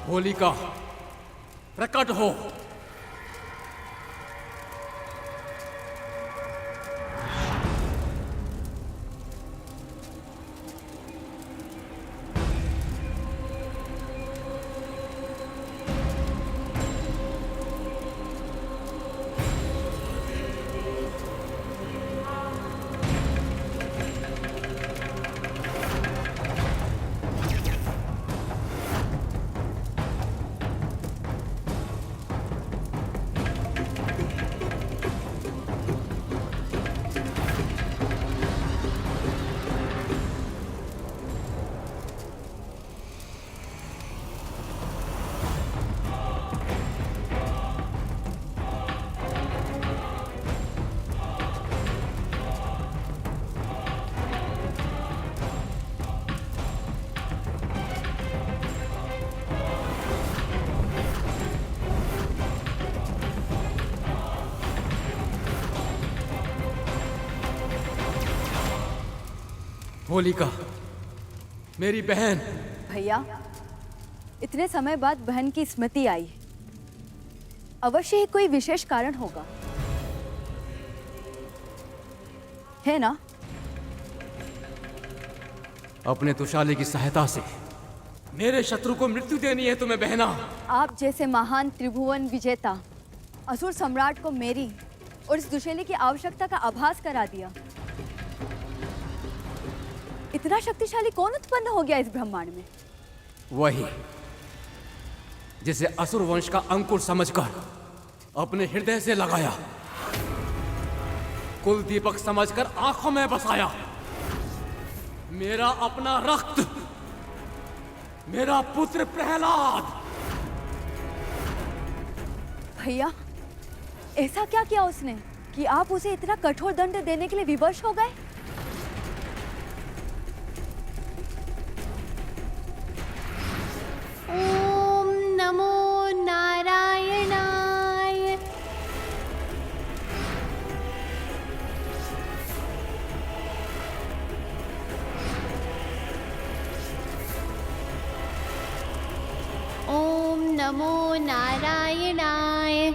होलिका प्रकट हो। होलिका, मेरी बहन। भैया, इतने समय बाद बहन की स्मृति आई। अवश्य ही कोई विशेष कारण होगा, है ना? अपने तुशाली की सहायता से मेरे शत्रु को मृत्यु देनी है तुम्हें बहना। आप जैसे महान त्रिभुवन विजेता असुर सम्राट को मेरी और इस दुशैली की आवश्यकता का आभास करा दिया। इतना शक्तिशाली कौन उत्पन्न हो गया इस ब्रह्मांड में? वही जिसे असुर वंश का अंकुर समझकर अपने हृदय से लगाया, कुल दीपक समझकर आंखों में बसाया। मेरा अपना रक्त, मेरा पुत्र प्रहलाद। भैया, ऐसा क्या किया उसने कि आप उसे इतना कठोर दंड देने के लिए विवश हो गए? ओम नमो नारायणाय। ओम नमो नारायणाय।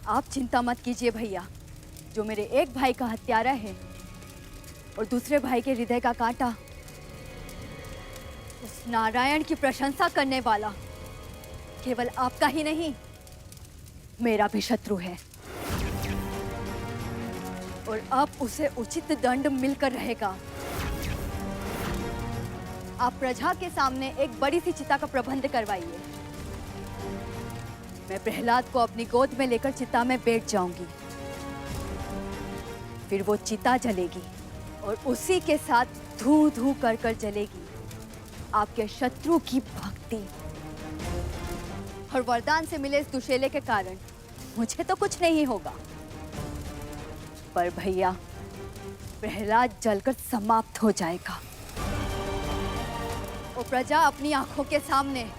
आप चिंता मत कीजिए भैया, जो मेरे एक भाई का हत्यारा है और दूसरे भाई के हृदय का कांटा, उस नारायण की प्रशंसा करने वाला केवल आपका ही नहीं, मेरा भी शत्रु है। और अब उसे उचित दंड मिलकर रहेगा। आप प्रजा के सामने एक बड़ी सी चिता का प्रबंध करवाइए। मैं प्रहलाद को अपनी गोद में लेकर चिता में बैठ जाऊंगी। फिर वो चिता जलेगी और उसी के साथ धू धू कर कर जलेगी आपके शत्रु की भक्ति। और वरदान से मिले इस दुशैले के कारण मुझे तो कुछ नहीं होगा, पर भैया प्रहलाद जलकर समाप्त हो जाएगा। और प्रजा अपनी आंखों के सामने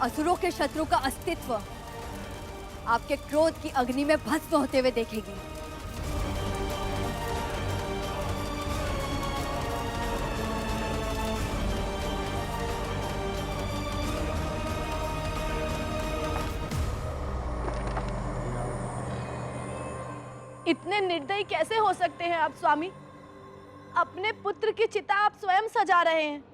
असुरों के शत्रु का अस्तित्व आपके क्रोध की अग्नि में भस्म होते हुए देखेगी। इतने निर्दयी कैसे हो सकते हैं आप स्वामी? अपने पुत्र की चिता आप स्वयं सजा रहे हैं।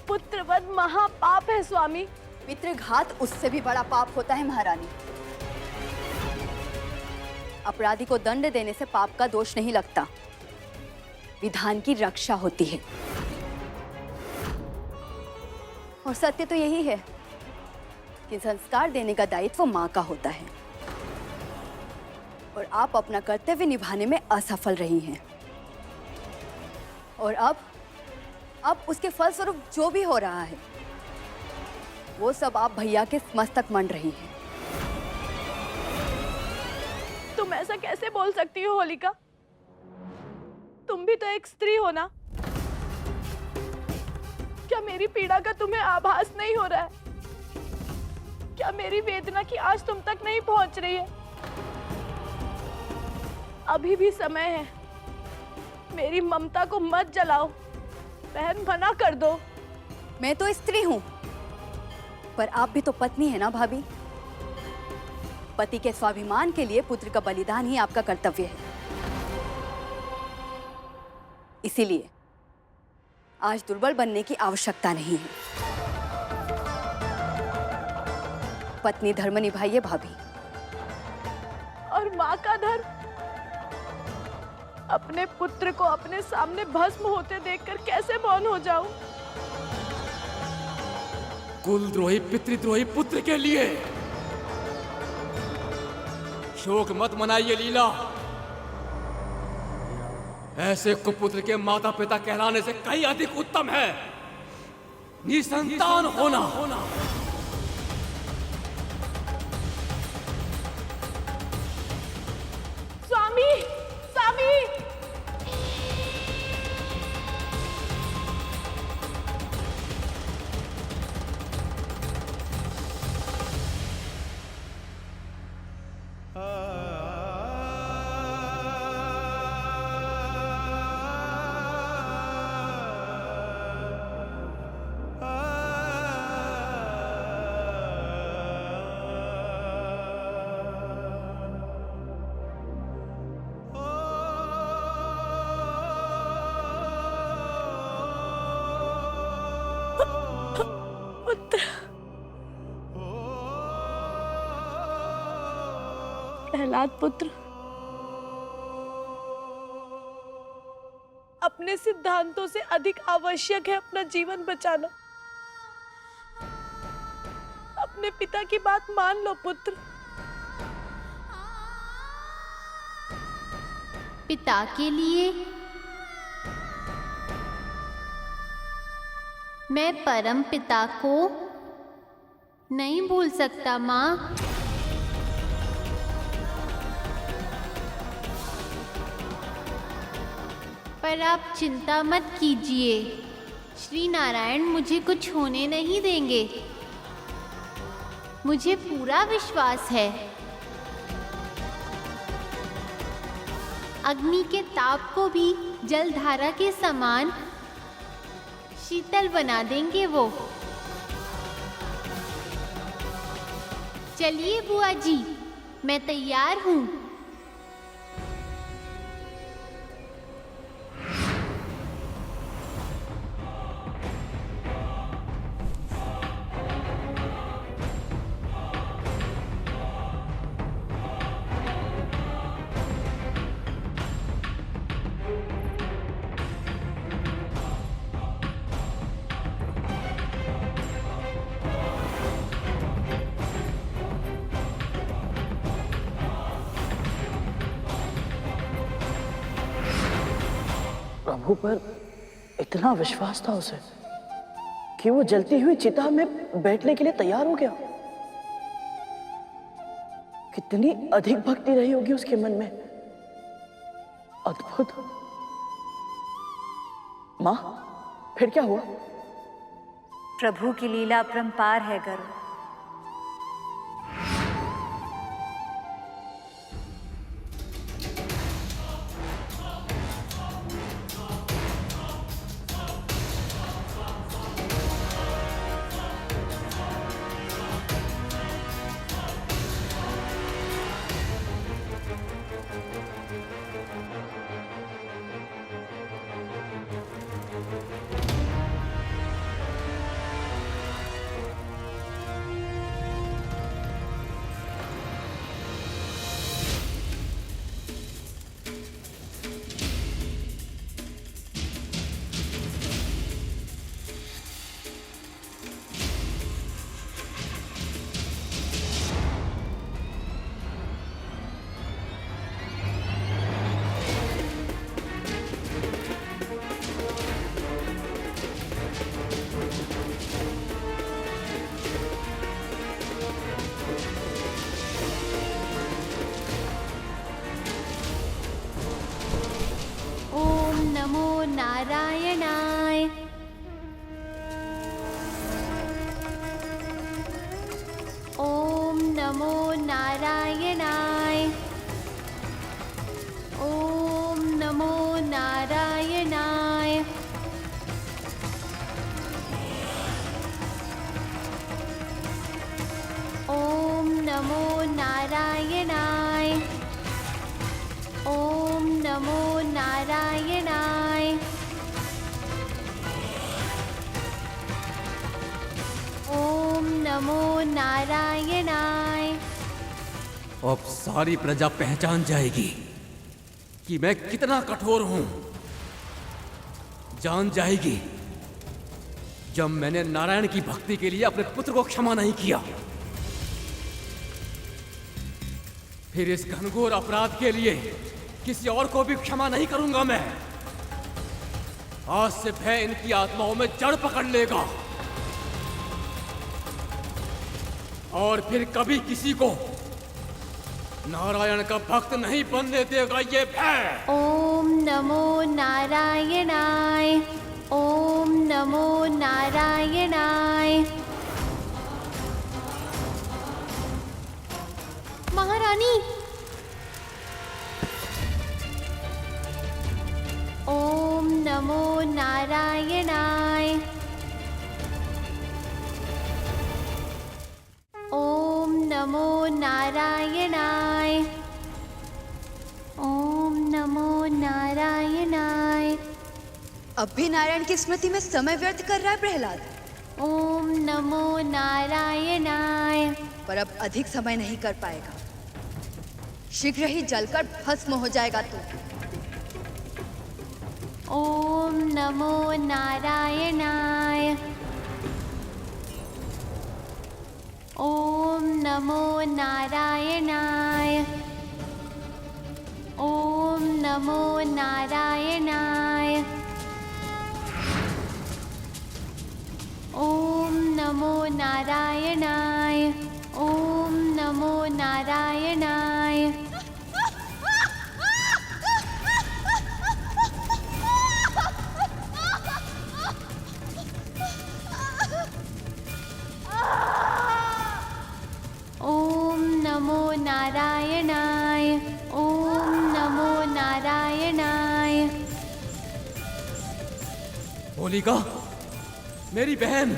पुत्रवध महापाप है स्वामी। पितृघात उससे भी बड़ा पाप होता है महारानी। अपराधी को दंड देने से पाप का दोष नहीं लगता, विधान की रक्षा होती है। और सत्य तो यही है कि संस्कार देने का दायित्व माँ का होता है, और आप अपना कर्तव्य निभाने में असफल रही हैं। और अब उसके फलस्वरूप जो भी हो रहा है वो सब आप भैया के मस्तक मंड रही हैं। तुम ऐसा कैसे बोल सकती हो होलिका? तुम भी तो एक स्त्री हो ना? क्या मेरी पीड़ा का तुम्हें आभास नहीं हो रहा है? क्या मेरी वेदना की आवाज तुम तक नहीं पहुंच रही है? अभी भी समय है। मेरी ममता को मत जलाओ बहन, मना कर दो। मैं तो स्त्री हूं, पर आप भी तो पत्नी है ना भाभी। पति के स्वाभिमान के लिए पुत्र का बलिदान ही आपका कर्तव्य है। इसीलिए आज दुर्बल बनने की आवश्यकता नहीं है। पत्नी धर्म निभाइए भाभी। और माँ का धर्म? अपने पुत्र को अपने सामने भस्म होते देखकर कैसे मौन हो जाऊं? कुलद्रोही पितृद्रोही पुत्र के लिए शोक मत मनाइए लीला। ऐसे कुपुत्र के माता पिता कहलाने से कहीं अधिक उत्तम है निसंतान होना। स्वामी, स्वामी! प्रहलाद पुत्र, अपने सिद्धांतों से अधिक आवश्यक है अपना जीवन बचाना। अपने पिता की बात मान लो पुत्र। पिता के लिए मैं परम पिता को नहीं भूल सकता माँ। पर आप चिंता मत कीजिए, श्री नारायण मुझे कुछ होने नहीं देंगे। मुझे पूरा विश्वास है। अग्नि के ताप को भी जलधारा के समान शीतल बना देंगे वो। चलिए बुआ जी, मैं तैयार हूँ। प्रभु पर इतना विश्वास था उसे कि वो जलती हुई चिता में बैठने के लिए तैयार हो गया। कितनी अधिक भक्ति रही होगी उसके मन में। अद्भुत। माँ, फिर क्या हुआ? प्रभु की लीला अपरंपार है गरुड़। नमो नारायणाय। ओम नमो नारायणाय। ओम नमो नारायणाय। नमो नारायणाय। अब सारी प्रजा पहचान जाएगी कि मैं कितना कठोर हूं। जान जाएगी जब मैंने नारायण की भक्ति के लिए अपने पुत्र को क्षमा नहीं किया। फिर इस घनघोर अपराध के लिए किसी और को भी क्षमा नहीं करूंगा मैं। आज से भय इनकी आत्माओं में जड़ पकड़ लेगा और फिर कभी किसी को नारायण का भक्त नहीं बनने देगा ये भय। ओम नमो नारायणाय। ओम नमो नारायणाय। महारानी, ओम नमो नारायणाय। ओम नमो नारायणाय। ओम नमो नारायणाय। अब भी नारायण की स्मृति में समय व्यर्थ कर रहा है प्रहलाद। ओम नमो नारायणाय। पर अब अधिक समय नहीं कर पाएगा। शीघ्र ही जलकर भस्म हो जाएगा तू। ओम नमो नारायणाय। ओम नमो नारायणाय। ओम नमो नारायणाय। ओम नमो नारायणाय। ओम नमो नारायणाय। ओम नमो नारायणाय। ओम नमो नारायणाय। होलिका, मेरी बहन।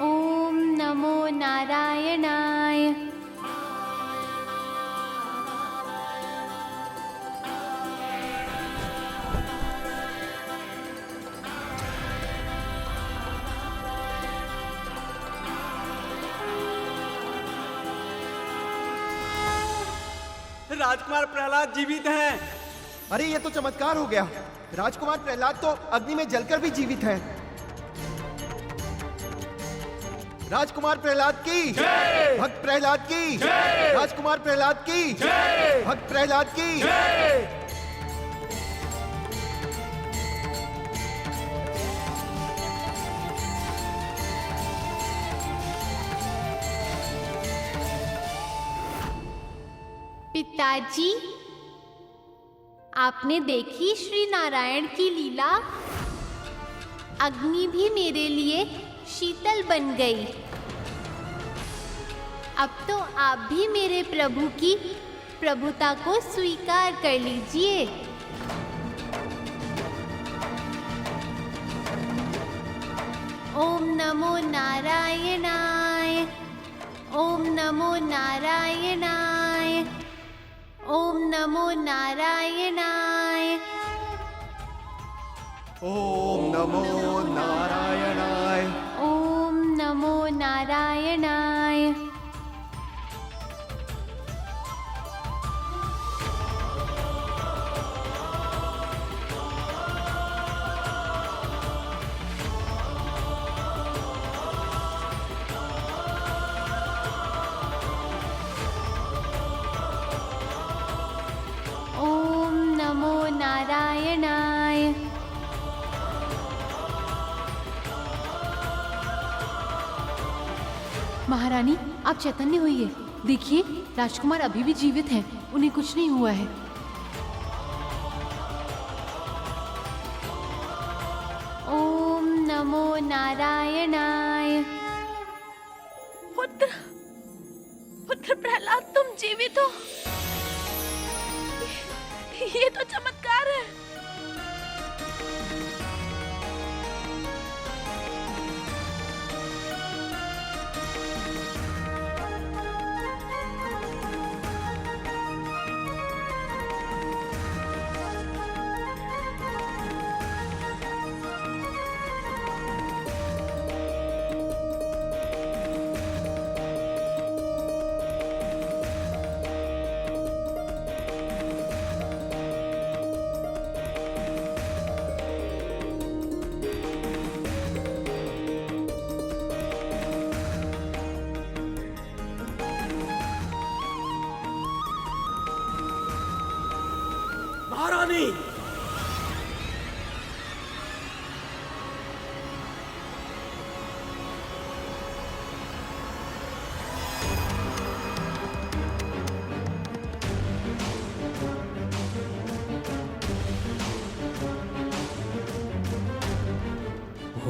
ओम नमो नारायणाय। राजकुमार प्रहलाद जीवित हैं। अरे ये तो चमत्कार हो गया। राजकुमार प्रहलाद तो अग्नि में जलकर भी जीवित हैं। राजकुमार प्रहलाद की जय! भक्त प्रहलाद की जय! राजकुमार प्रहलाद की जय! भक्त प्रहलाद की जय! पिताजी, आपने देखी श्री नारायण की लीला। अग्नि भी मेरे लिए शीतल बन गई। अब तो आप भी मेरे प्रभु की प्रभुता को स्वीकार कर लीजिए। ओम नमो नारायणाय। ओम नमो नारायणाय। ओम नमो नारायणाय। ओम नमो नारायणाय। ओम नमो नारायणाय। ओम नमो नारायणाय। महारानी, आप चैतन्य होइए। देखिए, राजकुमार अभी भी जीवित हैं। उन्हें कुछ नहीं हुआ है। ओम नमो नारायणाय। पुत्र, पुत्र प्रहलाद, तुम जीवित हो। ये तो चमत्कार है।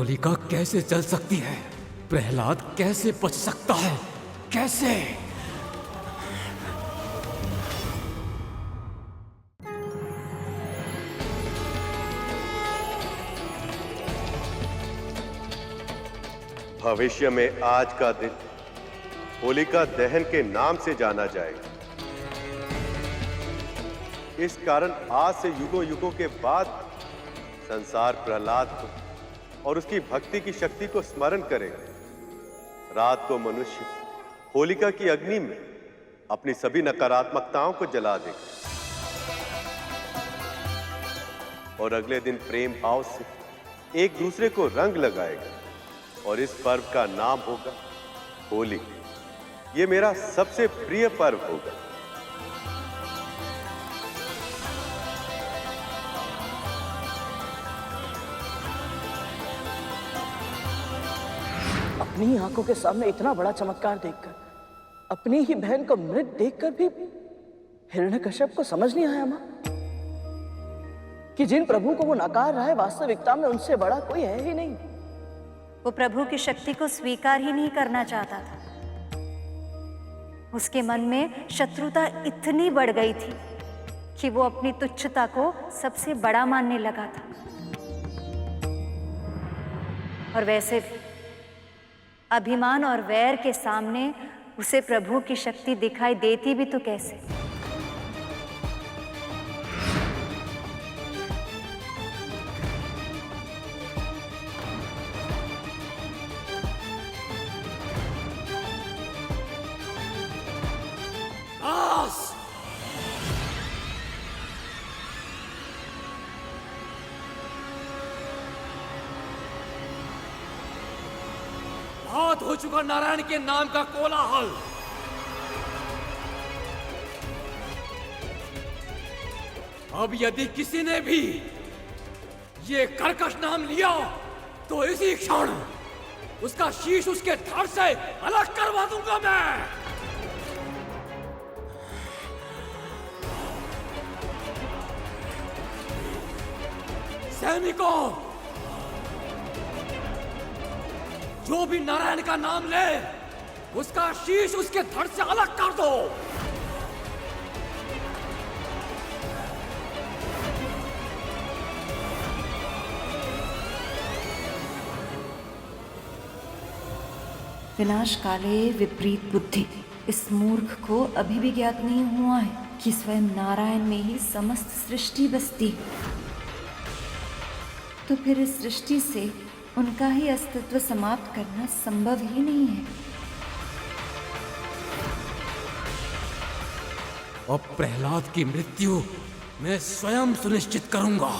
होलिका कैसे जल सकती है? प्रहलाद कैसे बच सकता है? कैसे? भविष्य में आज का दिन होलिका दहन के नाम से जाना जाएगा। इस कारण आज से युगों युगों के बाद संसार प्रहलाद को और उसकी भक्ति की शक्ति को स्मरण करेगा। रात को मनुष्य होलिका की अग्नि में अपनी सभी नकारात्मकताओं को जला देगा और अगले दिन प्रेम भाव से एक दूसरे को रंग लगाएगा और इस पर्व का नाम होगा होली। ये मेरा सबसे प्रिय पर्व होगा। अपनी आंखों के सामने इतना बड़ा चमत्कार देखकर, अपनी ही बहन को मृत देखकर भी हिरण्यकश्यप को समझ नहीं आया मां कि जिन प्रभु को वो नकार रहा है वास्तविकता में उनसे बड़ा कोई है ही नहीं। वो प्रभु की शक्ति को स्वीकार ही नहीं करना चाहता था। उसके मन में शत्रुता इतनी बढ़ गई थी कि वो अपनी तुच्छता को सबसे बड़ा मानने लगा था। और वैसे भी अभिमान और वैर के सामने उसे प्रभु की शक्ति दिखाई देती भी तो कैसे। बहुत हो चुका नारायण के नाम का कोलाहल। अब यदि किसी ने भी ये कर्कश नाम लिया तो इसी क्षण उसका शीश उसके धड़ से अलग करवा दूंगा मैं। सैनिकों, जो भी नारायण का नाम ले उसका शीश उसके धड़ से अलग कर दो। विनाश काले विपरीत बुद्धि। इस मूर्ख को अभी भी ज्ञात नहीं हुआ है कि स्वयं नारायण में ही समस्त सृष्टि बसती है। तो फिर इस सृष्टि से उनका ही अस्तित्व समाप्त करना संभव ही नहीं है। अब प्रहलाद की मृत्यु मैं स्वयं सुनिश्चित करूंगा।